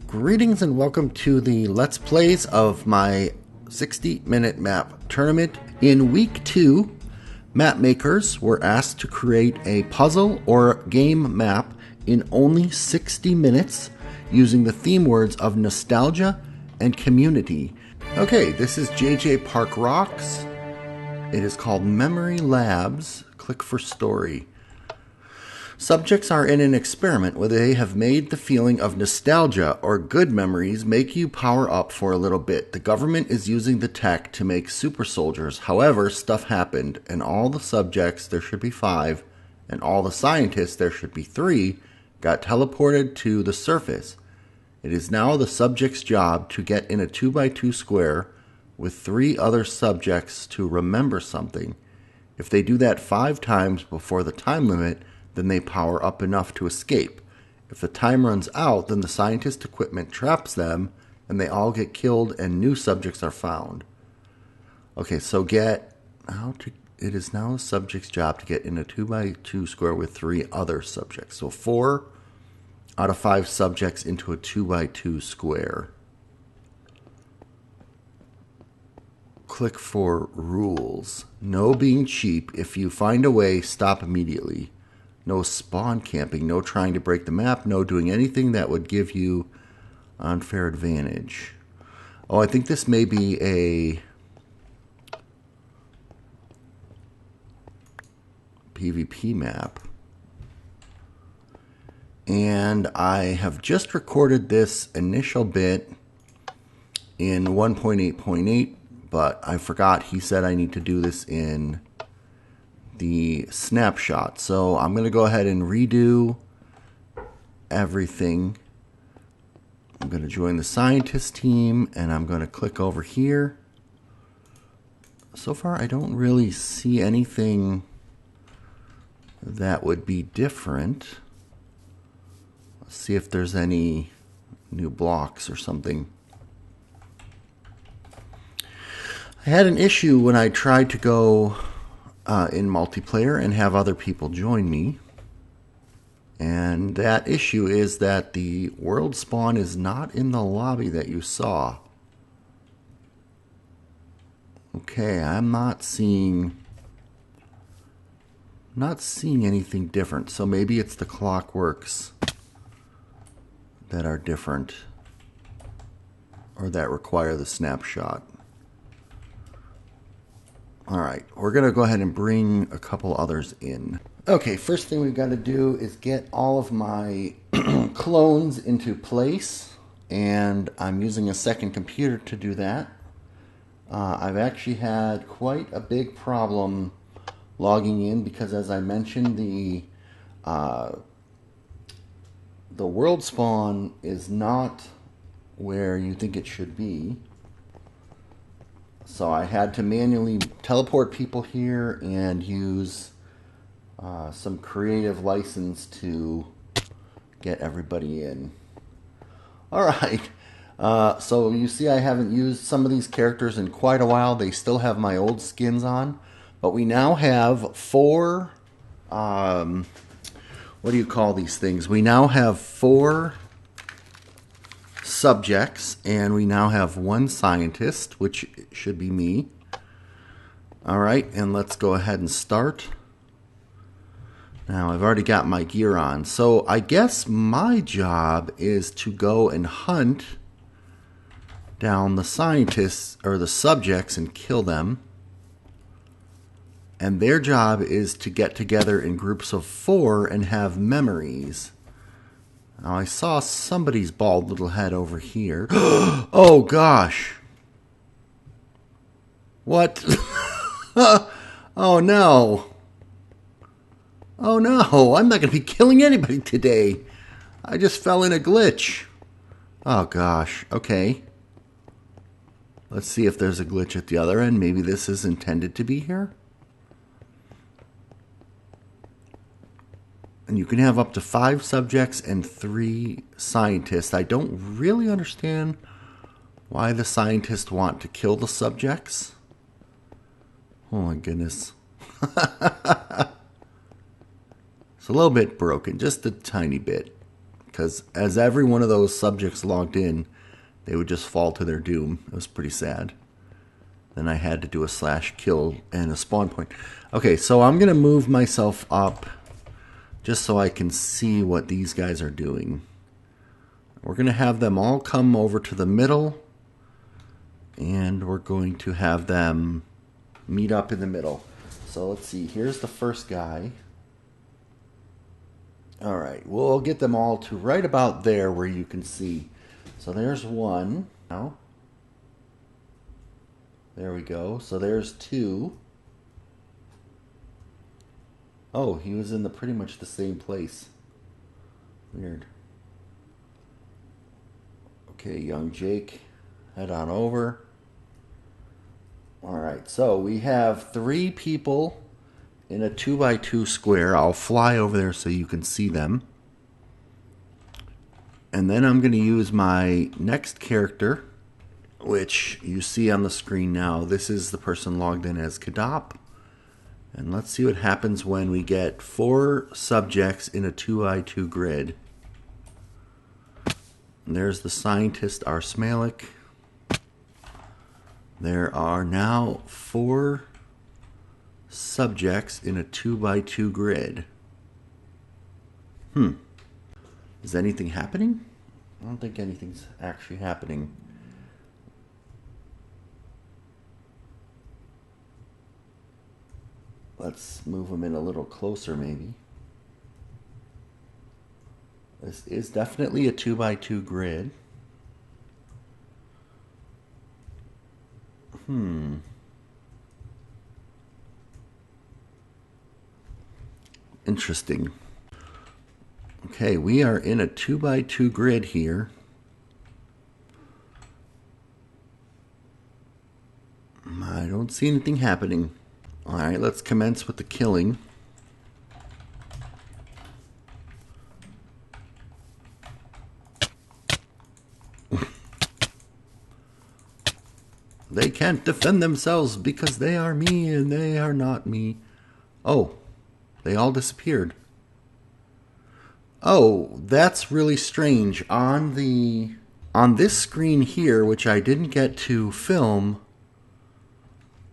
Greetings and welcome to the Let's Plays of my 60-minute map tournament. In week 2, map makers were asked to create a puzzle or game map in only 60 minutes using the theme words of nostalgia and community. Okay, this is jjparkrocks. It is called Memory Labs. Click for story. Subjects are in an experiment where they have made the feeling of nostalgia or good memories make you power up for a little bit. The government is using the tech to make super soldiers. However, stuff happened, and all the subjects, there should be 5, and all the scientists, there should be 3, got teleported to the surface. It is now the subject's job to get in a 2x2 square with 3 other subjects to remember something. If they do that 5 times before the time limit, then they power up enough to escape. If the time runs out, then the scientist equipment traps them, and they all get killed, and new subjects are found. Okay, so it is now the subject's job to get in a 2x2 square with 3 other subjects. So 4 out of 5 subjects into a 2x2 square. Click for rules. No being cheap. If you find a way, stop immediately. No spawn camping, no trying to break the map, no doing anything that would give you unfair advantage. Oh, I think this may be a PvP map. And I have just recorded this initial bit in 1.8.8, but I forgot he said I need to do this in the snapshot. So I'm going to go ahead and redo everything. I'm going to join the scientist team and I'm going to click over here. So far I don't really see anything that would be different. Let's see if there's any new blocks or something. I had an issue when I tried to go in multiplayer and have other people join me, and that issue is that the world spawn is not in the lobby that you saw. Okay, I'm not seeing anything different, so maybe it's the clockworks that are different or that require the snapshot. Alright, we're going to go ahead and bring a couple others in. Okay, first thing we've got to do is get all of my clones into place, and I'm using a second computer to do that. I've actually had quite a big problem logging in because, as I mentioned, the world spawn is not where you think it should be. So I had to manually teleport people here and use some creative license to get everybody in. Alright, so you see I haven't used some of these characters in quite a while. They still have my old skins on. But we now have 4, what do you call these things? We now have 4 subjects, and we now have 1 scientist, which should be me. Alright, and let's go ahead and start. Now, I've already got my gear on, so I guess my job is to go and hunt down the scientists, or the subjects, and kill them. And their job is to get together in groups of 4 and have memories. Now, I saw somebody's bald little head over here. Oh, gosh. What? Oh, no. Oh, no. I'm not going to be killing anybody today. I just fell in a glitch. Oh, gosh. Okay. Let's see if there's a glitch at the other end. Maybe this is intended to be here. And you can have up to 5 subjects and 3 scientists. I don't really understand why the scientists want to kill the subjects. Oh my goodness. It's a little bit broken, just a tiny bit. because as every one of those subjects logged in, they would just fall to their doom. It was pretty sad. Then I had to do a /kill and a spawn point. Okay, so I'm going to move myself up just so I can see what these guys are doing. We're going to have them all come over to the middle, and we're going to have them meet up in the middle. So let's see, here's the first guy. All right, we'll get them all to right about there where you can see. So there's one. Now, there we go. So there's two. Oh, he was in pretty much the same place. Weird. Okay, young Jake, head on over. All right, so we have 3 people in a 2x2 square. I'll fly over there so you can see them. And then I'm going to use my next character, which you see on the screen now. This is the person logged in as Kadop. And let's see what happens when we get 4 subjects in a 2x2 grid. And there's the scientist, Arsmalik. There are now 4 subjects in a 2x2 grid. Is anything happening? I don't think anything's actually happening. Let's move them in a little closer, maybe. This is definitely a 2x2 grid. Interesting. Okay, we are in a 2x2 grid here. I don't see anything happening. All right, let's commence with the killing. They can't defend themselves because they are me and they are not me. Oh, they all disappeared. Oh, that's really strange. On this screen here, which I didn't get to film,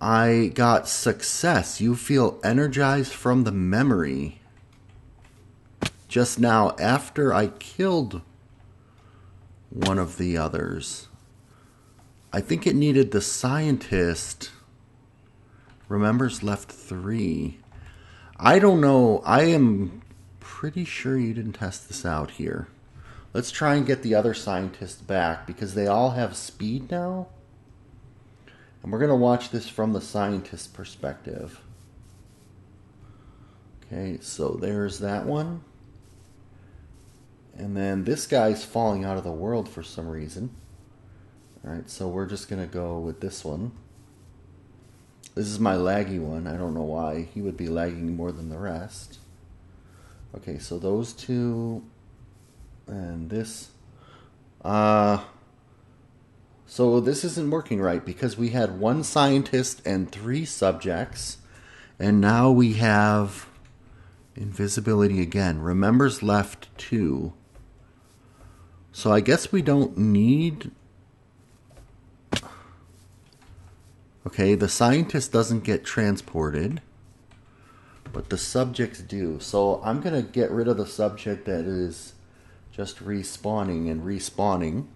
I got success. You feel energized from the memory. Just now, after I killed one of the others. I think it needed the scientist. Remembers left 3. I don't know. I am pretty sure you didn't test this out here. Let's try and get the other scientist back because they all have speed now. And we're going to watch this from the scientist perspective. Okay, so there's that one. And then this guy's falling out of the world for some reason. Alright, so we're just going to go with this one. This is my laggy one. I don't know why. He would be lagging more than the rest. Okay, so those 2 and this. So this isn't working right because we had 1 scientist and 3 subjects. And now we have invisibility again. Remembers left 2. So I guess we don't need... Okay, the scientist doesn't get transported, but the subjects do. So I'm going to get rid of the subject that is just respawning and respawning,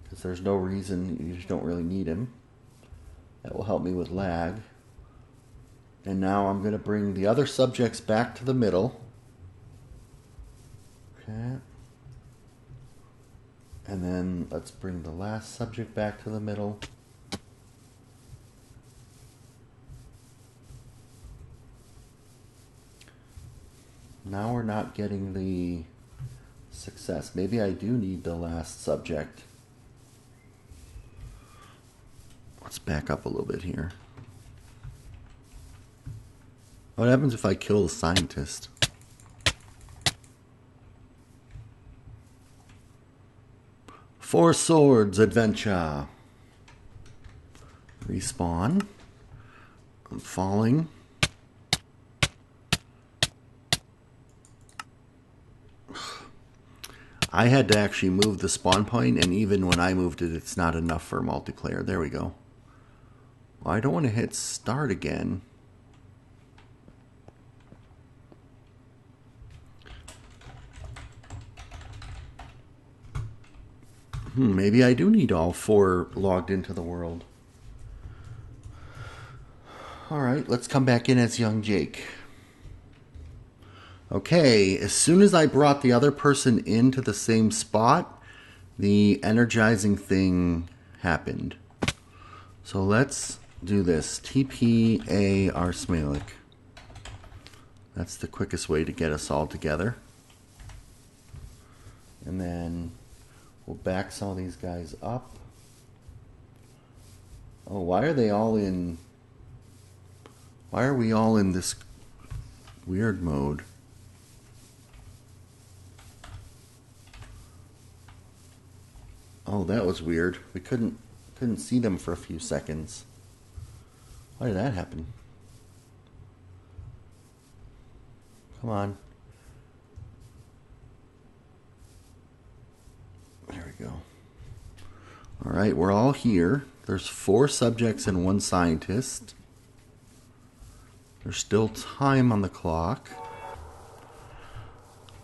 because there's no reason, you just don't really need him. That will help me with lag. And now I'm going to bring the other subjects back to the middle. Okay. And then let's bring the last subject back to the middle. Now we're not getting the success. Maybe I do need the last subject. Let's back up a little bit here. What happens if I kill the scientist? Four Swords Adventure. Respawn. I'm falling. I had to actually move the spawn point, and even when I moved it, it's not enough for multiplayer. There we go. Well, I don't want to hit start again. Maybe I do need all 4 logged into the world. Alright, let's come back in as young Jake. Okay, as soon as I brought the other person into the same spot, the energizing thing happened. So let's do this. TP A Arsmalik. That's the quickest way to get us all together. And then we'll back some of these guys up. Oh, why are they all in... Why are we all in this weird mode? Oh, that was weird. We couldn't see them for a few seconds. Why did that happen? Come on. There we go. All right, we're all here. There's 4 subjects and 1 scientist. There's still time on the clock.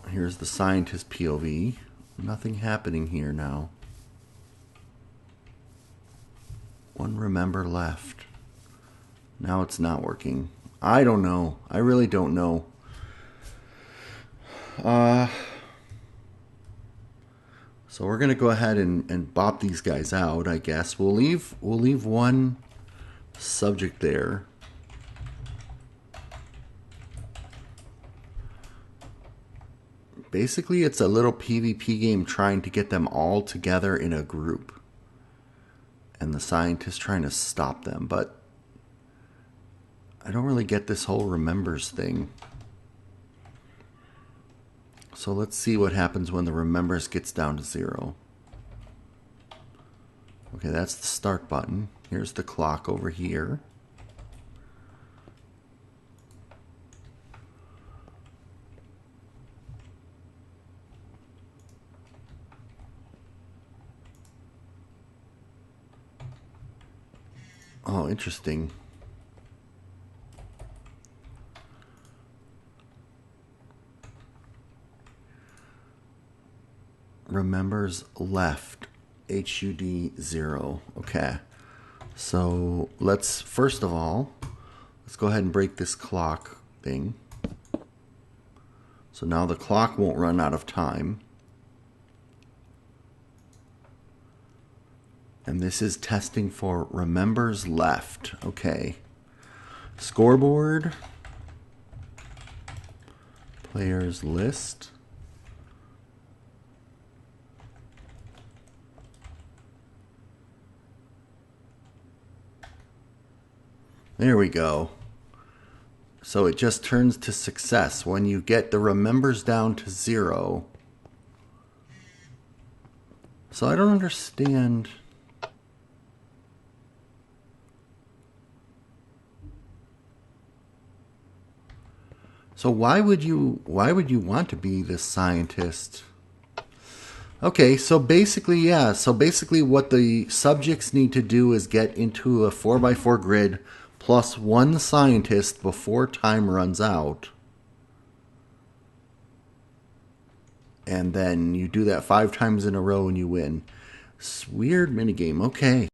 Here's the scientist POV. Nothing happening here now. 1 remember left. Now it's not working. I don't know. I really don't know. So we're gonna go ahead and bop these guys out, I guess. We'll leave 1 subject there. Basically, it's a little PvP game trying to get them all together in a group. And the scientist trying to stop them, but I don't really get this whole remembers thing. So let's see what happens when the remembers gets down to 0. Okay, that's the start button. Here's the clock over here. Oh, interesting. Remembers left. HUD 0. Okay. So let's, first of all, let's go ahead and break this clock thing. So now the clock won't run out of time. And this is testing for remembers left. Okay. Scoreboard. Players list. There we go. So it just turns to success when you get the remembers down to 0. So I don't understand. So why would you want to be this scientist? Okay, so basically, yeah. So basically what the subjects need to do is get into a 4x4 grid plus 1 scientist before time runs out. And then you do that 5 times in a row and you win. It's a weird minigame. Okay.